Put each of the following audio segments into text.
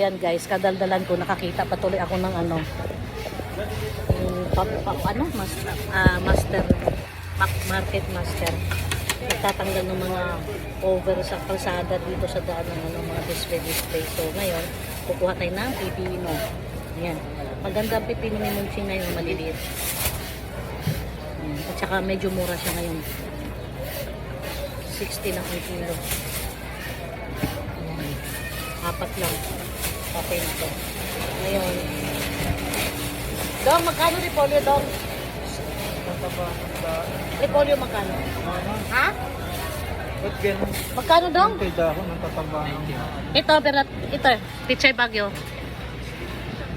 Ayan guys, kadaldalan ko, nakakita patuloy ako ng ano, market master. Nagtatanggal ng mga over sa kalsada dito sa daan ng ano, mga display. So ngayon, kukuha tayo ng pipino. Ayan. Maganda ang pipino ni Munching ngayon, maliliit. Ayan. At saka medyo mura siya ngayon. 60 lang ang kilo. Ayan. 4 lang. Okay na to. Ngayon. Dong, magkano repolyo, Dong? Repolyo magkano? Ha? Magkano, Dong? Ito, pero ito, Pichay Bagyo.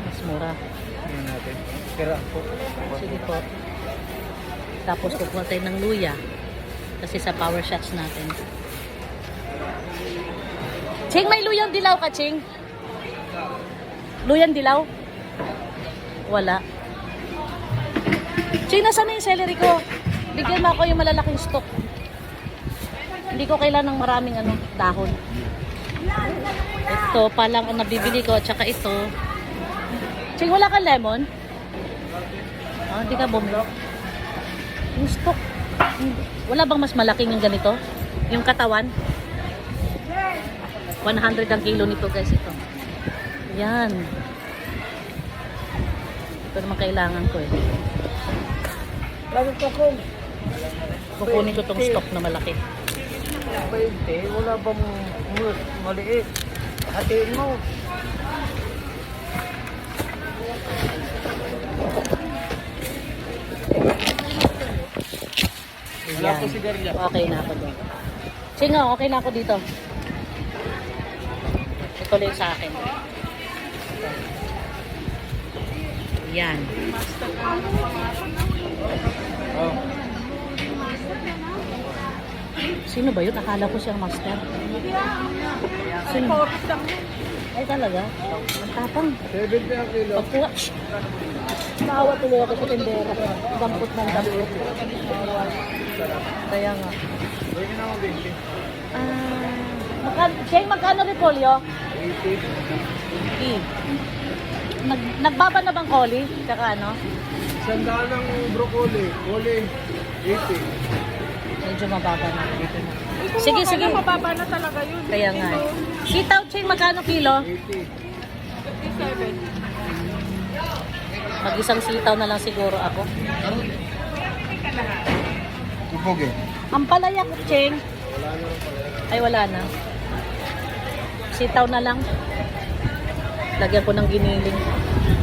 Mas mura. Sige po. Tapos kukuha tayo ng luya. Kasi sa power shots natin. Ching, may luyang dilaw ka, Ching? Luyang dilaw? Wala. Ching, nasaan na yung celery ko? Bigyan mo ako yung malalaking stock. Hindi ko kailangan ng maraming ano, dahon. Ito pa lang ang nabibili ko. Tsaka ito. Ching, wala kang lemon? Ah, hindi ka bumili. Yung stock. Wala bang mas malaking yung ganito? Yung katawan? 100 ang kilo nito guys ito. Yan. Ito naman kailangan ko eh. Kukunin ko tong stock na malaki. Wala bang maliit? Hatiin mo. Yan. Okay na ako doon. Singo, okay na ako dito. Ito lang sa akin. Yan. Sino ba yun? Akala ko siyang master. Sino? Ay talaga? Ang tapang. 70 ang kilo. Pagkuha. Nakawa tuloy ako sa tindera. Dampot ng dampot. Kaya nga. Magkano repolyo? 80. Nagbaba na bang koli? Tsaka ano? Sandaan ng broccoli. Koli, 80. Medyo mababa na. Dito na. Sige, sige. Mababa na talaga yun. Kaya nga. Sitaw, Ching, magkano kilo? 80. 57. Mag-isang sitaw na lang siguro ako. Kupog eh. Ang palaya ko, Ching. Ay, wala na. Sitaw na lang. Lagyan ko ng giniling.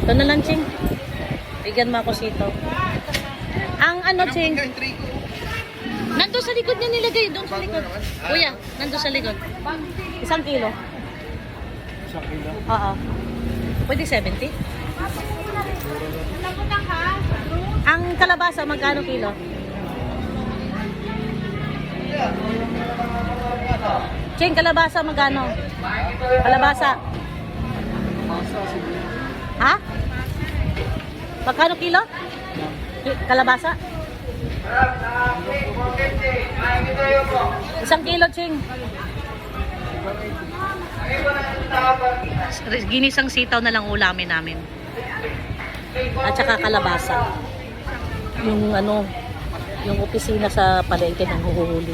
Ito na lang, Ching. Bigyan mo ako sitaw. Ang ano, Ching? Nandun sa likod niya nilagay. Doon sa likod. Kuya, nandun sa likod. 1 kilo. 1 kilo. Oo. Pwede 70? Ang kalabasa, magkano kilo? Ching, kalabasa, magkano? Kalabasa. Ha? Magkano kilo? Kalabasa? 1 kilo, Ching. Ginisang sitaw na lang ulamin namin. At saka kalabasa. Yung ano, yung opisina sa palengke ng huhuli.